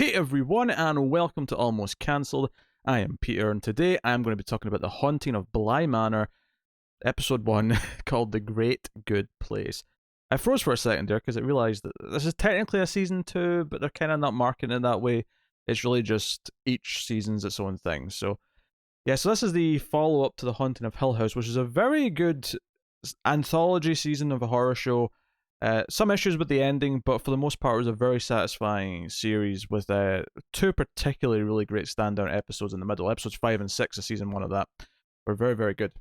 Hey everyone, and welcome to Almost Cancelled. I am Peter, and today I'm going to be talking about The Haunting of Bly Manor, episode 1, called The Great Good Place. I froze for a second there because I realised that this is technically a season 2, but they're kind of not marketing it that way. It's really just each season's its own thing. So this is the follow up to The Haunting of Hill House, which is a very good anthology season of a horror show. Some issues with the ending, but for the most part, it was a very satisfying series with two particularly really great standout episodes in the middle. Episodes 5 and 6 of season 1 of that were very, very good.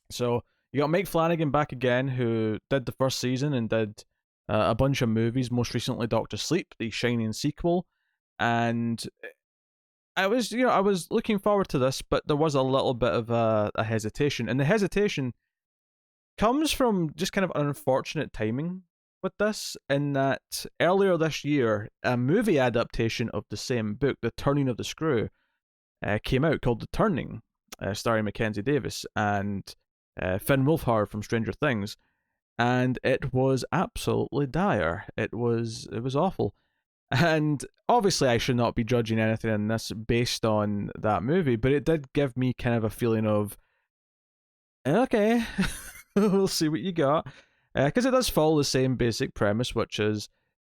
So you got Mike Flanagan back again, who did the first season and did a bunch of movies, most recently Doctor Sleep, the Shining sequel. And I was looking forward to this, but there was a little bit of a hesitation. And the hesitation comes from just kind of unfortunate timing with this, in that earlier this year, a movie adaptation of the same book, The Turning of the Screw, came out, called The Turning, starring Mackenzie Davis and Finn Wolfhard from Stranger Things, and it was absolutely dire. It was awful. And obviously, I should not be judging anything in this based on that movie, but it did give me kind of a feeling of, okay, we'll see what you got. Because it does follow the same basic premise, which is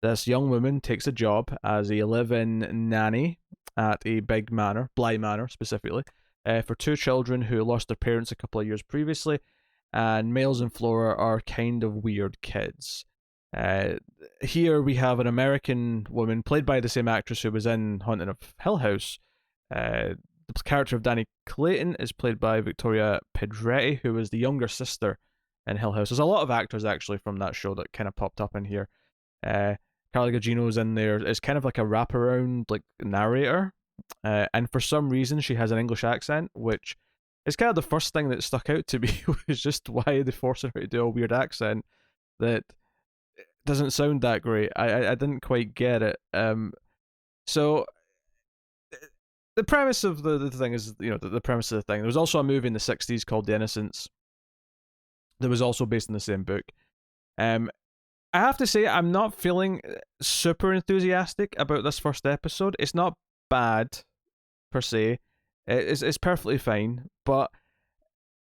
this young woman takes a job as a live-in nanny at a big manor, Bly Manor specifically, for two children who lost their parents a couple of years previously, and Miles and Flora are kind of weird kids. Here we have an American woman played by the same actress who was in Haunting of Hill House. The character of Danny Clayton is played by Victoria Pedretti, who was the younger sister in Hill House. There's a lot of actors actually from that show that kind of popped up in here. Carla Gugino's in there as kind of like a wraparound like narrator, and for some reason she has an English accent, which is kind of the first thing that stuck out to me was just why they forced her to do a weird accent that doesn't sound that great. I didn't quite get it. So the premise of the thing is, the premise of the thing. There was also a movie in the 60s called The Innocents that was also based on the same book. I have to say, I'm not feeling super enthusiastic about this first episode. It's not bad, per se. It's perfectly fine, but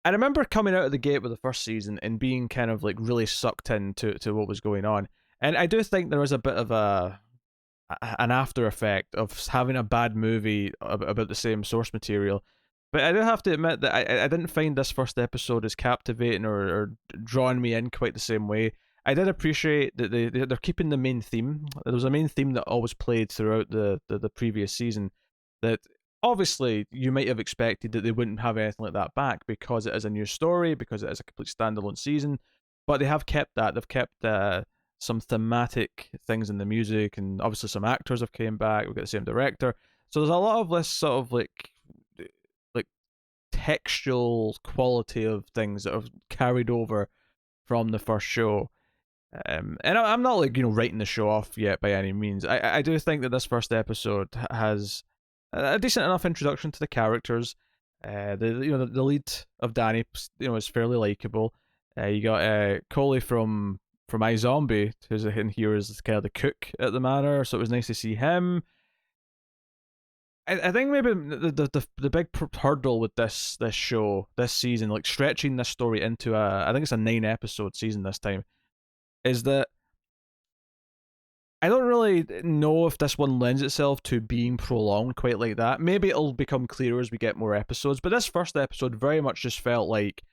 I remember coming out of the gate with the first season and being kind of like really sucked into what was going on. And I do think there is a bit of an after effect of having a bad movie about the same source material. But I do have to admit that I didn't find this first episode as captivating or drawing me in quite the same way. I did appreciate that they're keeping the main theme. There was a main theme that always played throughout the previous season that obviously you might have expected that they wouldn't have anything like that back because it is a new story, because it is a complete standalone season. But they have kept that. They've kept some thematic things in the music, and obviously some actors have came back. We've got the same director. So there's a lot of this sort of like textual quality of things that have carried over from the first show. And I'm not like writing the show off yet by any means. I do think that this first episode has a decent enough introduction to the characters. The lead of Danny is fairly likable. You got Coley from iZombie, who's in here as kind of the cook at the manor, so it was nice to see him. I think maybe the big hurdle with this show this season, like stretching this story into I think it's a 9-episode season this time, is that I don't really know if this one lends itself to being prolonged quite like that. Maybe it'll become clearer as we get more episodes, but this first episode very much just felt like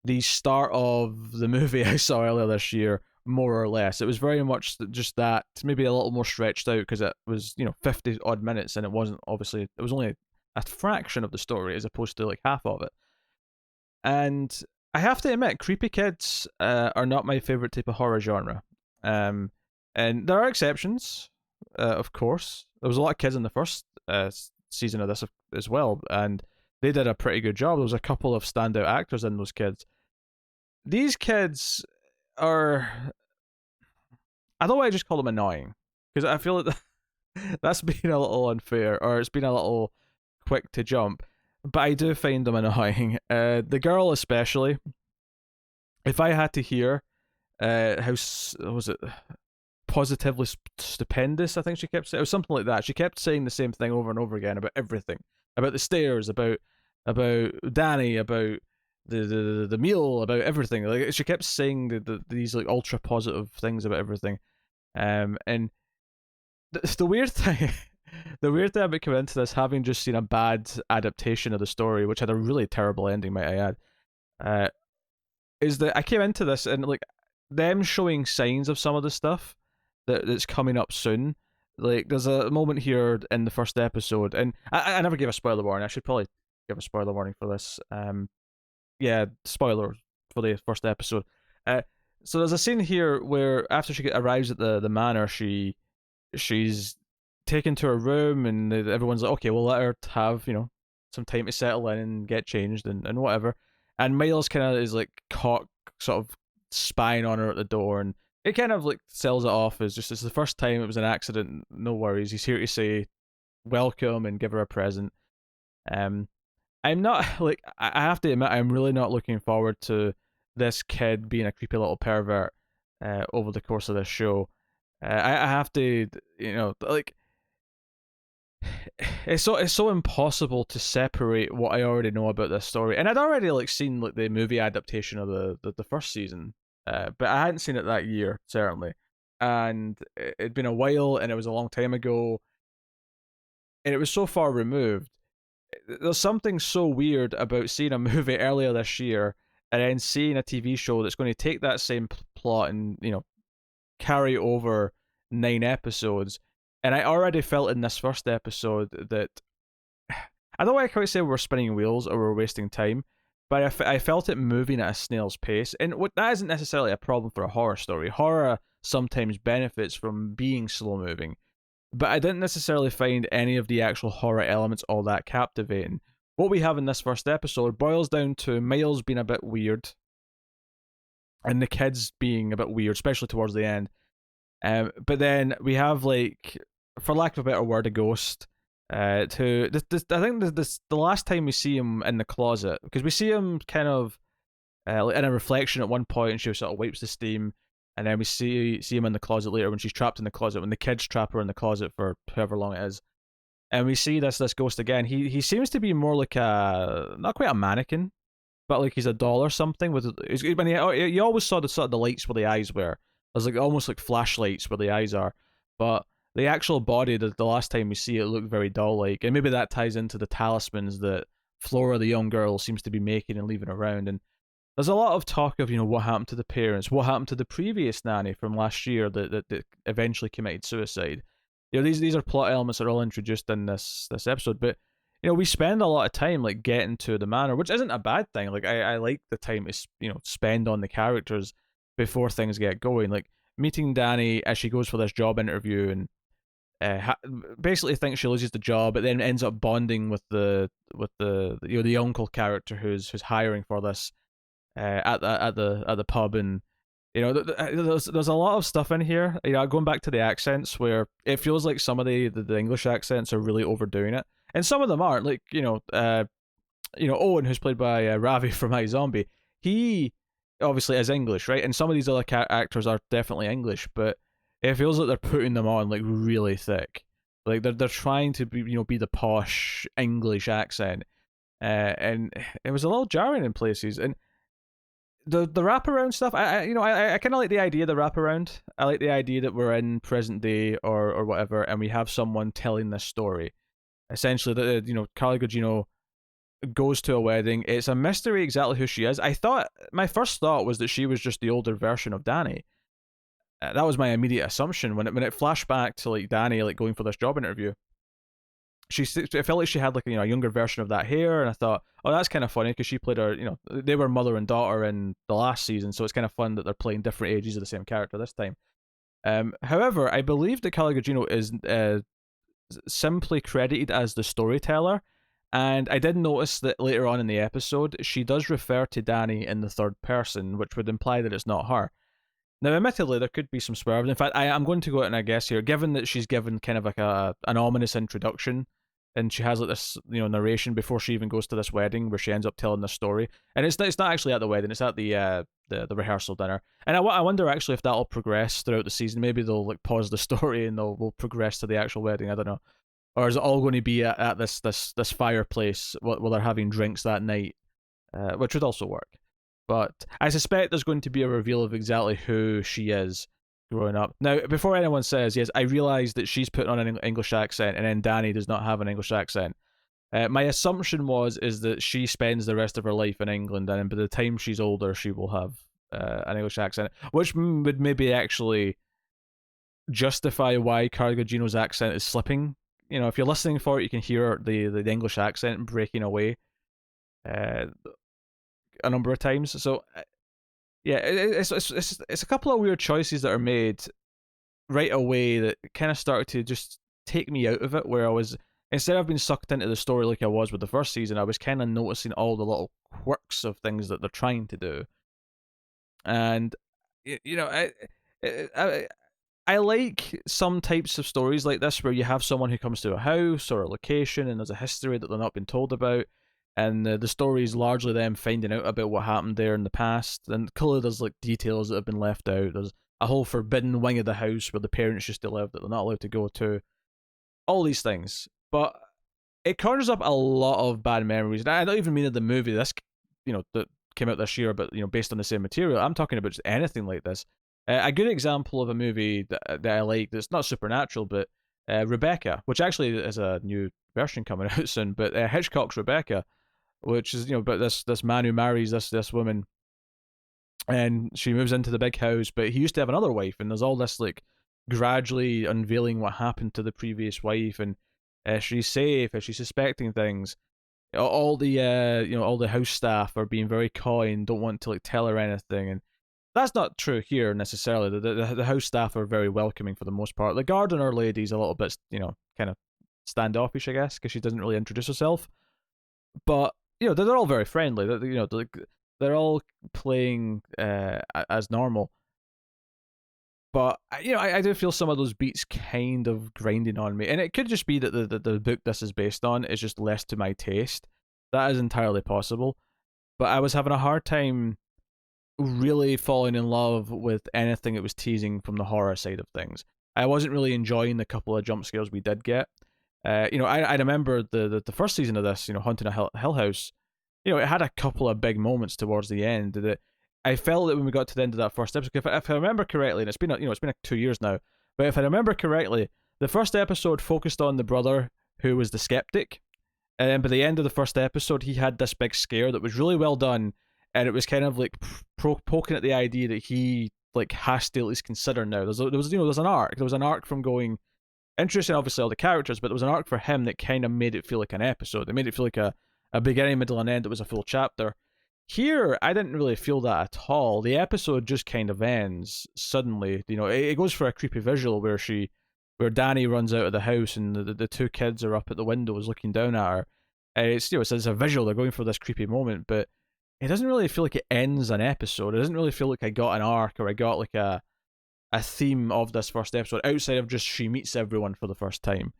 the start of the movie I saw earlier this year, more or less. It was very much just that, maybe a little more stretched out because it was 50 odd minutes, and it wasn't, obviously it was only a fraction of the story as opposed to like half of it. And I have to admit, creepy kids are not my favorite type of horror genre. And there are exceptions, of course. There was a lot of kids in the first season of this as well, and they did a pretty good job. There was a couple of standout actors in those kids. These kids are, I don't want to just call them annoying, because I feel like that's been a little unfair, or it's been a little quick to jump, but I do find them annoying. The girl especially. If I had to hear how was it positively stupendous. I think she kept saying, or something like that. She kept saying the same thing over and over again about everything, about the stairs, about Danny, about the meal, about everything. Like she kept saying these like ultra positive things about everything. And the weird thing, the weird thing about coming into this, having just seen a bad adaptation of the story, which had a really terrible ending, might I add, uh, is that I came into this and like them showing signs of some of the stuff that's coming up soon. Like there's a moment here in the first episode, and I never gave a spoiler warning. I should probably give a spoiler warning for this. Yeah, spoiler for the first episode. Uh, so there's a scene here where after she arrives at the manor, she's taken to her room, and everyone's like, okay, we'll let her have some time to settle in and get changed and whatever. And Miles kind of is like caught, sort of spying on her at the door, and it kind of like sells it off as just it's the first time, it was an accident, no worries. He's here to say welcome and give her a present. Um, I'm not like I have to admit I'm really not looking forward to this kid being a creepy little pervert over the course of this show. I have to, like it's so impossible to separate what I already know about this story, and I'd already like seen like the movie adaptation of the first season, but I hadn't seen it that year certainly, and it'd been a while, and it was a long time ago, and it was so far removed. There's something so weird about seeing a movie earlier this year and then seeing a TV show that's going to take that same plot and carry over 9 episodes. And I already felt in this first episode that I don't want to quite say we're spinning wheels or we're wasting time, but I felt it moving at a snail's pace. And that isn't necessarily a problem for a horror story. Horror sometimes benefits from being slow moving, but I didn't necessarily find any of the actual horror elements all that captivating. What we have in this first episode boils down to Miles being a bit weird, and the kids being a bit weird, especially towards the end. But then we have, like, for lack of a better word, a ghost. I think the last time we see him in the closet, because we see him kind of like in a reflection at one point, and she sort of wipes the steam, and then we see him in the closet later when she's trapped in the closet, when the kids trap her in the closet for however long it is, and we see this ghost again. He seems to be more like a, not quite a mannequin, but like he's a doll or something. You always saw the sort of the lights where the eyes were. There's like almost like flashlights where the eyes are, but the actual body, the last time we see it, looked very doll-like, and maybe that ties into the talismans that Flora, the young girl, seems to be making and leaving around. And there's a lot of talk of what happened to the parents, what happened to the previous nanny from last year that eventually committed suicide. These are plot elements that are all introduced in this episode, but we spend a lot of time like getting to the manor, which isn't a bad thing. Like I like the time to spend on the characters before things get going, like meeting Danny as she goes for this job interview, and basically thinks she loses the job, but then ends up bonding with the uncle character who's hiring for this at the pub. And there's a lot of stuff in here. Going back to the accents, where it feels like some of the English accents are really overdoing it, and some of them aren't. Like Owen, who's played by Ravi from iZombie, he obviously is English, right? And some of these other actors are definitely English, but it feels like they're putting them on like really thick. Like they're trying to be the posh English accent, and it was a little jarring in places. And the wraparound stuff, I kind of like the idea of the wraparound. I like the idea that we're in present day or whatever, and we have someone telling this story. Essentially, that Carly Gugino goes to a wedding. It's a mystery exactly who she is. My first thought was that she was just the older version of Danny. That was my immediate assumption when it flashed back to like Danny like going for this job interview. It felt like she had like a younger version of that hair, and I thought, oh, that's kind of funny because she played her. They were mother and daughter in the last season, so it's kind of fun that they're playing different ages of the same character this time. However, I believe that Carly Gugino is simply credited as the storyteller, and I did notice that later on in the episode she does refer to Danny in the third person, which would imply that it's not her. Now, admittedly, there could be some swerves. In fact, I'm going to go out and I guess here, given that she's given kind of like an ominous introduction, and she has like this narration before she even goes to this wedding where she ends up telling this story, and it's not actually at the wedding, it's at the the rehearsal dinner. And I wonder actually if that'll progress throughout the season. Maybe they'll like pause the story and will progress to the actual wedding. I don't know. Or is it all going to be at this fireplace while they're having drinks that night, which would also work. But I suspect there's going to be a reveal of exactly who she is growing up. Now, before anyone says, yes, I realise that she's putting on an English accent and then Danny does not have an English accent. My assumption is that she spends the rest of her life in England, and by the time she's older, she will have an English accent, which would maybe actually justify why Cargogino's accent is slipping. You know, if you're listening for it, you can hear the English accent breaking away a number of times. So, yeah, it's a couple of weird choices that are made right away that kind of started to just take me out of it, where I was, instead of being sucked into the story like I was with the first season, I was kind of noticing all the little quirks of things that they're trying to do. And, you know, I like some types of stories like this where you have someone who comes to a house or a location and there's a history that they're not been told about, and the story is largely them finding out about what happened there in the past. And clearly there's like details that have been left out. There's a whole forbidden wing of the house where the parents used to live that they're not allowed to go to. All these things. But it conjures up a lot of bad memories. And I don't even mean in the movie this, that came out this year, but based on the same material. I'm talking about just anything like this. A good example of a movie that I like that's not supernatural, but Rebecca, which actually is a new version coming out soon. But Hitchcock's Rebecca, which is about this man who marries this woman, and she moves into the big house. But he used to have another wife, and there's all this like gradually unveiling what happened to the previous wife, and she's safe, and she's suspecting things. All the all the house staff are being very coy and don't want to like tell her anything, and that's not true here necessarily. The house staff are very welcoming for the most part. The gardener lady's a little bit kind of standoffish, I guess, because she doesn't really introduce herself. But they're all very friendly. They're all playing as normal. But I do feel some of those beats kind of grinding on me, and it could just be that the book this is based on is just less to my taste. That is entirely possible. But I was having a hard time really falling in love with anything that was teasing from the horror side of things. I wasn't really enjoying the couple of jump scares we did get. I remember the first season of this, Haunting a Hill House. It had a couple of big moments towards the end that I felt that when we got to the end of that first episode, if I remember correctly, and it's been it's been 2 years now, but if I remember correctly, the first episode focused on the brother who was the skeptic, and then by the end of the first episode, he had this big scare that was really well done, and it was kind of like poking at the idea that he like has to at least consider now. There's an arc. There was an arc from going interesting, obviously all the characters, but there was an arc for him that kind of made it feel like an episode. It made it feel like a beginning, middle, and end. It was a full chapter. Here, I didn't really feel that at all. The episode just kind of ends suddenly. It goes for a creepy visual where Danny runs out of the house and the two kids are up at the windows looking down at her. And it's a visual. They're going for this creepy moment, but it doesn't really feel like it ends an episode. It doesn't really feel like I got an arc or I got like a theme of this first episode outside of just she meets everyone for the first time.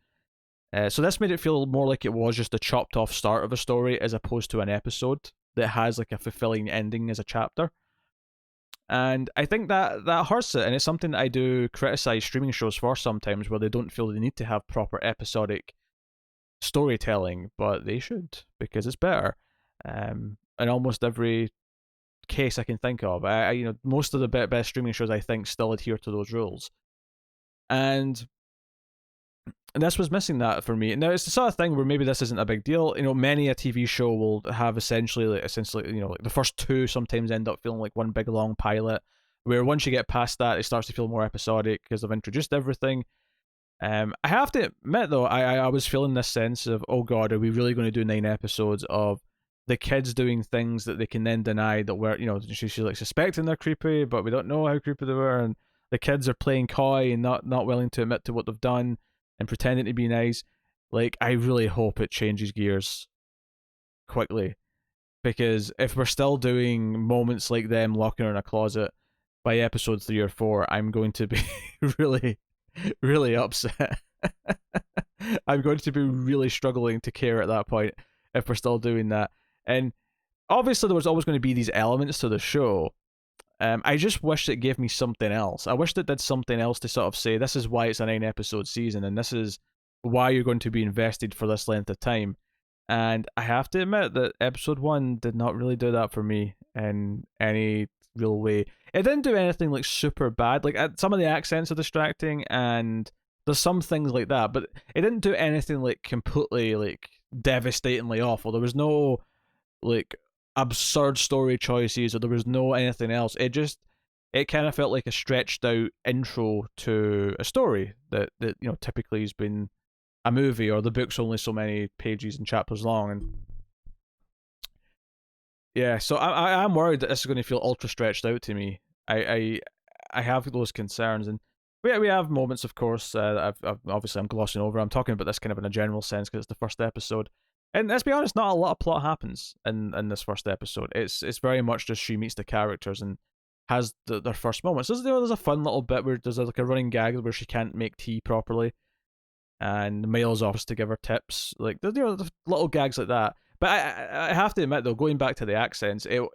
So this made it feel more like it was just a chopped off start of a story as opposed to an episode that has like a fulfilling ending as a chapter. And I think that hurts it, and it's something that I do criticize streaming shows for sometimes, where they don't feel they need to have proper episodic storytelling, but they should, because it's better. In almost every case I can think of, most of the best streaming shows I think still adhere to those rules, and this was missing that for me. Now it's the sort of thing where maybe this isn't a big deal. Many a TV show will have essentially, like the first two sometimes end up feeling like one big long pilot, where once you get past that, it starts to feel more episodic because they've introduced everything. I have to admit though, I was feeling this sense of, oh god, are we really going to do 9 episodes of the kids doing things that they can then deny that were, she's like suspecting they're creepy, but we don't know how creepy they were, and the kids are playing coy and not willing to admit to what they've done and pretending to be nice. Like, I really hope it changes gears quickly, because if we're still doing moments like them locking her in a closet by episode 3 or 4, I'm going to be really, really upset. I'm going to be really struggling to care at that point if we're still doing that. And obviously there was always going to be these elements to the show I just wish it gave me something else. I wish it did something else to sort of say this is why it's a 9 episode season and this is why you're going to be invested for this length of time. And I have to admit that episode 1 did not really do that for me in any real way. It didn't do anything like super bad. Like some of the accents are distracting and there's some things like that, but it didn't do anything like completely like devastatingly awful. There was no like absurd story choices or there was no anything else. It kind of felt like a stretched out intro to a story that typically has been a movie, or the book's only so many pages and chapters long. And yeah, so I'm worried that this is going to feel ultra stretched out to me. I have those concerns, and we have moments, of course. I've obviously I'm glossing over. I'm talking about this kind of in a general sense because it's the first episode, and let's be honest, not a lot of plot happens in this first episode. It's very much just she meets the characters and has their first moments. There's a fun little bit where there's like a running gag where she can't make tea properly, and Miles offers to give her tips. Like the little gags like that. But I have to admit though, going back to the accents, in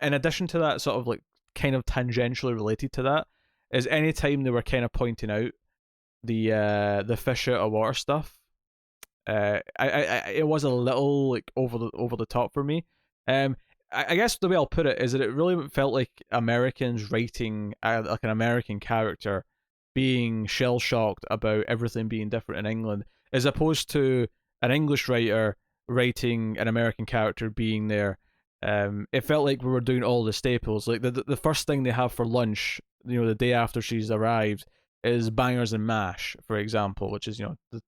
addition to that, sort of like kind of tangentially related to that, is any time they were kind of pointing out the fish out of water stuff. It was a little like over the top for me. I guess the way I'll put it is that it really felt like Americans writing like an American character being shell shocked about everything being different in England, as opposed to an English writer writing an American character being there. It felt like we were doing all the staples. Like the first thing they have for lunch, the day after she's arrived, is bangers and mash, for example, which is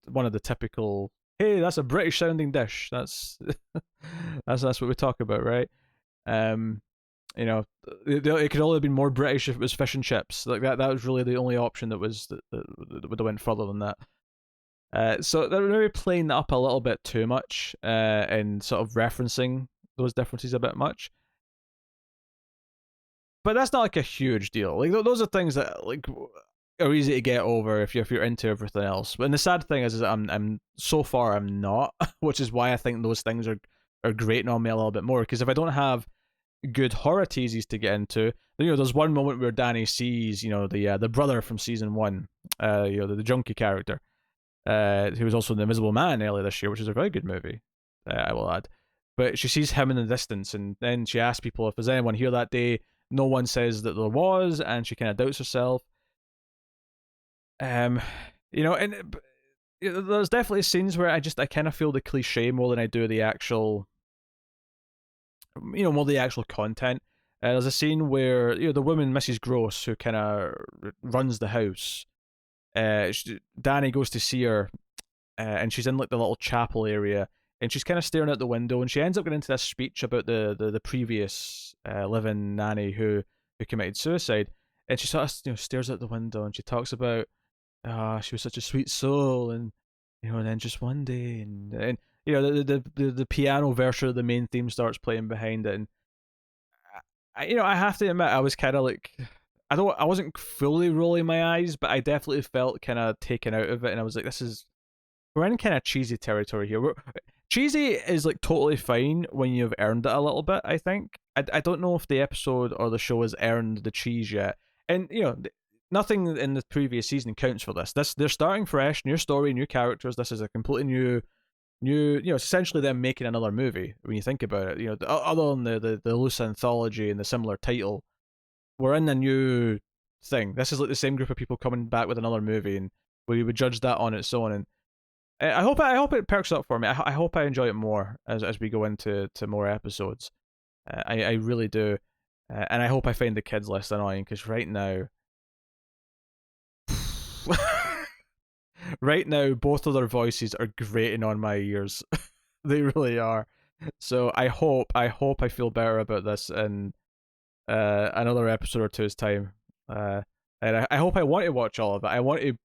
one of the typical. Hey, that's a British sounding dish. That's that's what we talk about, right? Um, it could only have been more British if it was fish and chips. Like that was really the only option that would have went further than that. So they're maybe playing that up a little bit too much, and sort of referencing those differences a bit much. But that's not like a huge deal. Like those are things that like are easy to get over if you're into everything else. But the sad thing is I'm so far I'm not, which is why I think those things are great on me a little bit more. Because if I don't have good horror teases to get into, there's one moment where Danny sees the brother from season 1, the junkie character, who was also in The Invisible Man earlier this year, which is a very good movie, I will add. But she sees him in the distance, and then she asks people if there's anyone here that day. No one says that there was, and she kind of doubts herself. And there's definitely scenes where I kind of feel the cliche more than I do the actual, more the actual content. There's a scene where the woman, Mrs. Gross, who kind of runs the house, Danny goes to see her, and she's in like the little chapel area, and she's kind of staring out the window, and she ends up getting into this speech about the previous living nanny who committed suicide, and she sort of stares out the window, and she talks about she was such a sweet soul, and and then just one day, and the piano version of the main theme starts playing behind it, and I have to admit I was kind of like I wasn't fully rolling my eyes, but I definitely felt kind of taken out of it, and I was like, we're in kind of cheesy territory here. Cheesy is like totally fine when you've earned it a little bit. I think I don't know if the episode or the show has earned the cheese yet, and nothing in the previous season counts for this. They're starting fresh, new story, new characters. This is a completely new. It's essentially them making another movie when you think about it. Other than the loose anthology and the similar title, we're in a new thing. This is like the same group of people coming back with another movie, and we would judge that on its own. And I hope it perks up for me. I hope I enjoy it more as we go into more episodes. I really do, and I hope I find the kids less annoying because right now, both of their voices are grating on my ears. They really are. So I hope I feel better about this in another episode or two's time. And I hope I want to watch all of it. I want to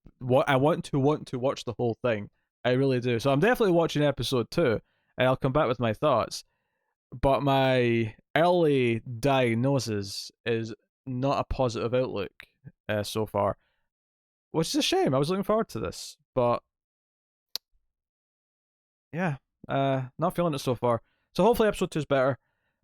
watch the whole thing. I really do. So I'm definitely watching episode 2, and I'll come back with my thoughts. But my early diagnosis is not a positive outlook so far, which is a shame. I was looking forward to this, but yeah, not feeling it so far. So hopefully episode 2 is better.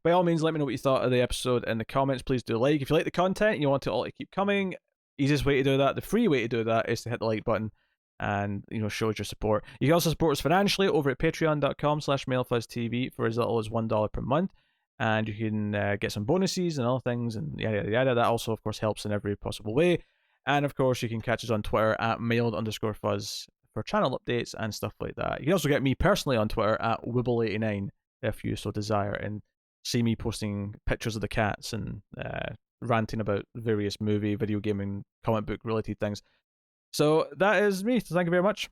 by all means, let me know what you thought of the episode in the comments. Please do like. If you like the content and you want it all to keep coming, easiest way to do that, the free way to do that, is to hit the like button and, shows your support. You can also support us financially over at patreon.com/MailFuzzTV for as little as $1 per month. And you can get some bonuses and other things and yada, yada, yada. That also, of course, helps in every possible way. And, of course, you can catch us on Twitter at mailed_fuzz for channel updates and stuff like that. You can also get me personally on Twitter at Wibble89 if you so desire, and see me posting pictures of the cats and ranting about various movie, video game, and comic book related things. So that is me. So thank you very much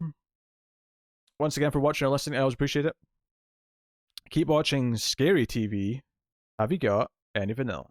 once again for watching or listening. I always appreciate it. Keep watching scary TV. Have you got any vanilla?